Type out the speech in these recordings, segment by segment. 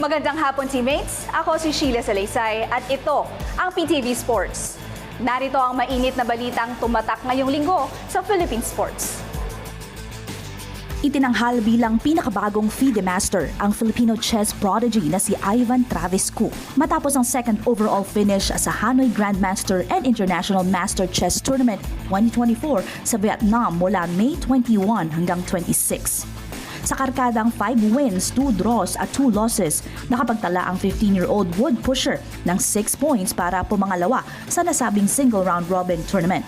Magandang hapon, teammates. Ako si Sheila Salaysay at ito ang PTV Sports. Narito ang mainit na balitang tumatak ngayong linggo sa Philippine Sports. Itinanghal bilang pinakabagong FIDE Master ang Filipino chess prodigy na si Ivan Travescu matapos ang second overall finish sa Hanoi Grandmaster and International Master Chess Tournament 2024 sa Vietnam mula May 21 hanggang 26. Sa karkadang 5 wins, 2 draws at 2 losses, nakapagtala ang 15-year-old wood pusher ng 6 points para pumangalawa sa nasabing single round robin tournament.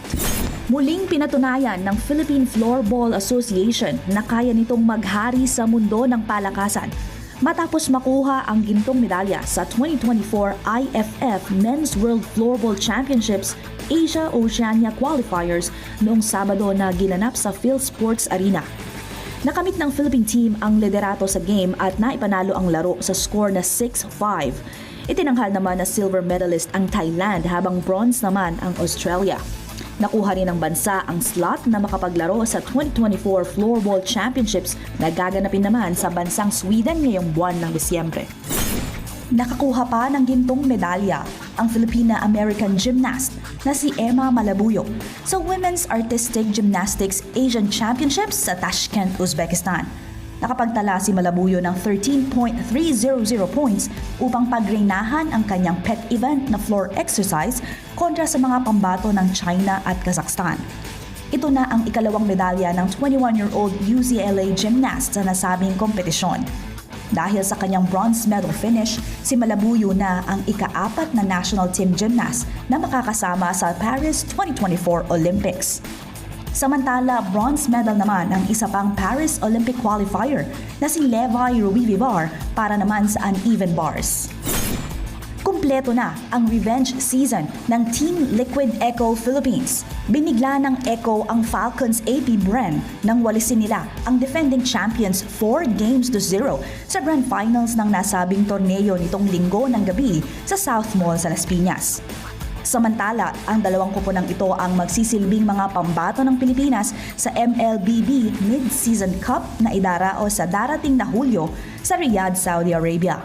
Muling pinatunayan ng Philippine Floorball Association na kaya nitong maghari sa mundo ng palakasan matapos makuha ang gintong medalya sa 2024 IFF Men's World Floorball Championships Asia-Oceania Qualifiers noong Sabado na ginanap sa PhilSports Arena. Nakamit ng Philippine team ang liderato sa game at naipanalo ang laro sa score na 6-5. Itinanghal naman na silver medalist ang Thailand habang bronze naman ang Australia. Nakuha rin ng bansa ang slot na makapaglaro sa 2024 Floorball Championships na gaganapin naman sa bansang Sweden ngayong buwan ng Disyembre. Nakakuha pa ng gintong medalya ang Filipina-American gymnast na si Emma Malabuyo sa Women's Artistic Gymnastics Asian Championships sa Tashkent, Uzbekistan. Nakapagtala si Malabuyo ng 13.300 points upang pagreynahan ang kanyang pet event na floor exercise kontra sa mga pambato ng China at Kazakhstan. Ito na ang ikalawang medalya ng 21-year-old UCLA gymnast sa nasabing kompetisyon. Dahil sa kanyang bronze medal finish, si Malabuyo na ang ika-4 na national team gymnast na makakasama sa Paris 2024 Olympics. Samantala, bronze medal naman ang isa pang Paris Olympic qualifier na si Levi Ruivivar para naman sa uneven bars. Kumpleto na ang revenge season ng Team Liquid Echo Philippines. Binigla ng Echo ang Falcons AP Bren nang walisin nila ang defending champions 4-0 sa grand finals ng nasabing torneo nitong linggo ng gabi sa South Mall sa Las Piñas. Samantala, ang dalawang kuponang ito ang magsisilbing mga pambato ng Pilipinas sa MLBB Mid-Season Cup na idarao sa darating na Hulyo sa Riyadh, Saudi Arabia.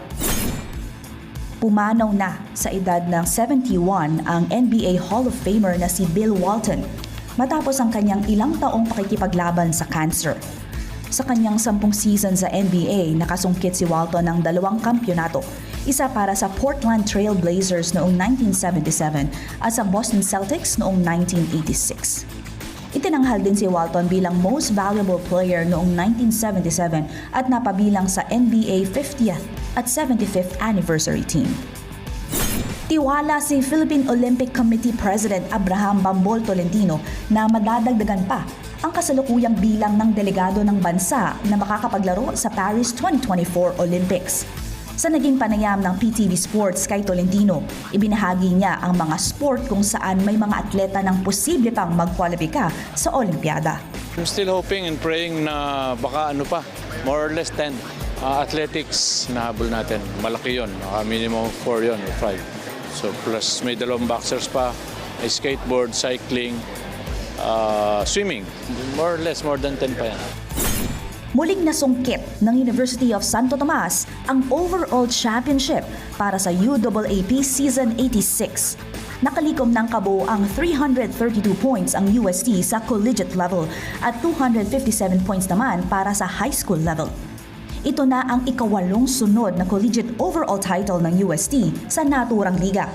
Pumanaw na sa edad ng 71 ang NBA Hall of Famer na si Bill Walton matapos ang kanyang ilang taong pakikipaglaban sa cancer. Sa kanyang 10 season sa NBA, nakasungkit si Walton ng 2 kampyonato, isa para sa Portland Trail Blazers noong 1977 at sa Boston Celtics noong 1986. Itinanghal din si Walton bilang Most Valuable Player noong 1977 at napabilang sa NBA 50th at 75th Anniversary Team. Tiwala si Philippine Olympic Committee President Abraham Bambol Tolentino na madadagdagan pa ang kasalukuyang bilang ng delegado ng bansa na makakapaglaro sa Paris 2024 Olympics. Sa naging panayam ng PTV Sports kay Tolentino, ibinahagi niya ang mga sport kung saan may mga atleta ng posible pang magkwalipika sa Olimpiada. I'm still hoping and praying na baka more or less 10. Athletics, nahabol natin. Malaki yun. Minimum 4 yun or 5. So plus may 2 boxers pa, may skateboard, cycling, swimming. More or less, more than 10 pa yan. Muling nasungkit ng University of Santo Tomas ang overall championship para sa UAAP Season 86. Nakalikom ng kabuoang 332 points ang UST sa collegiate level at 257 points naman para sa high school level. Ito na ang ika-8 sunod na collegiate overall title ng UST sa naturang liga.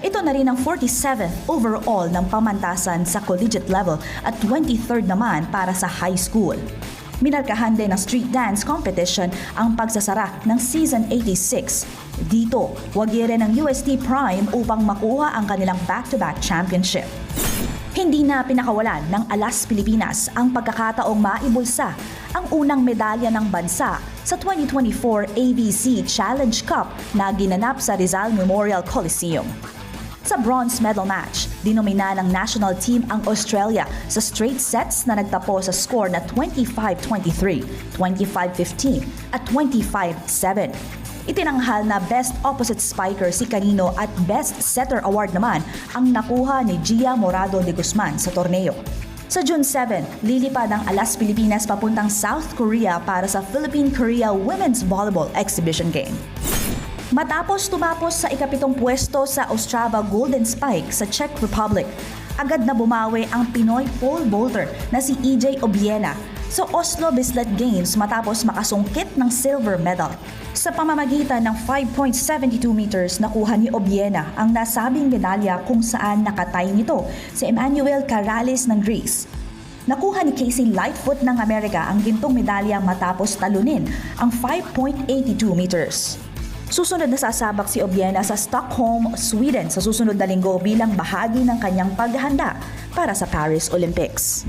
Ito na rin ang 47th overall ng pamantasan sa collegiate level at 23rd naman para sa high school. Minarkahan din ng street dance competition ang pagsasara ng Season 86. Dito, wagirin ng UST Prime upang makuha ang kanilang back-to-back championship. Hindi na pinakawalan ng Alas Pilipinas ang pagkakataong maibulsa ang unang medalya ng bansa sa 2024 ABC Challenge Cup na ginanap sa Rizal Memorial Coliseum. Sa bronze medal match, dinomina ng national team ang Australia sa straight sets na nagtapos sa score na 25-23, 25-15 at 25-7. Itinanghal na Best Opposite Spiker si Canino at Best Setter Award naman ang nakuha ni Gia Morado de Guzman sa torneo. Sa June 7, lilipad ang Alas Pilipinas papuntang South Korea para sa Philippine-Korea Women's Volleyball Exhibition Game. Matapos tumapos sa ikapitong pwesto sa Ostrava Golden Spike sa Czech Republic, agad na bumawi ang Pinoy pole vaulter na si EJ Obiena sa Oslo Bislett Games matapos makasungkit ng silver medal. Sa pamamagitan ng 5.72 meters nakuha ni Obiena ang nasabing medalya kung saan nakatay nito si Emmanuel Carrales ng Greece. Nakuha ni Casey Lightfoot ng Amerika ang gintong medalya matapos talunin ang 5.82 meters. Susunod na sasabak si Obiena sa Stockholm, Sweden sa susunod na linggo bilang bahagi ng kanyang paghahanda para sa Paris Olympics.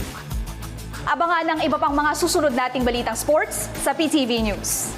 Abangan ang iba pang mga susunod nating balitang sports sa PTV News.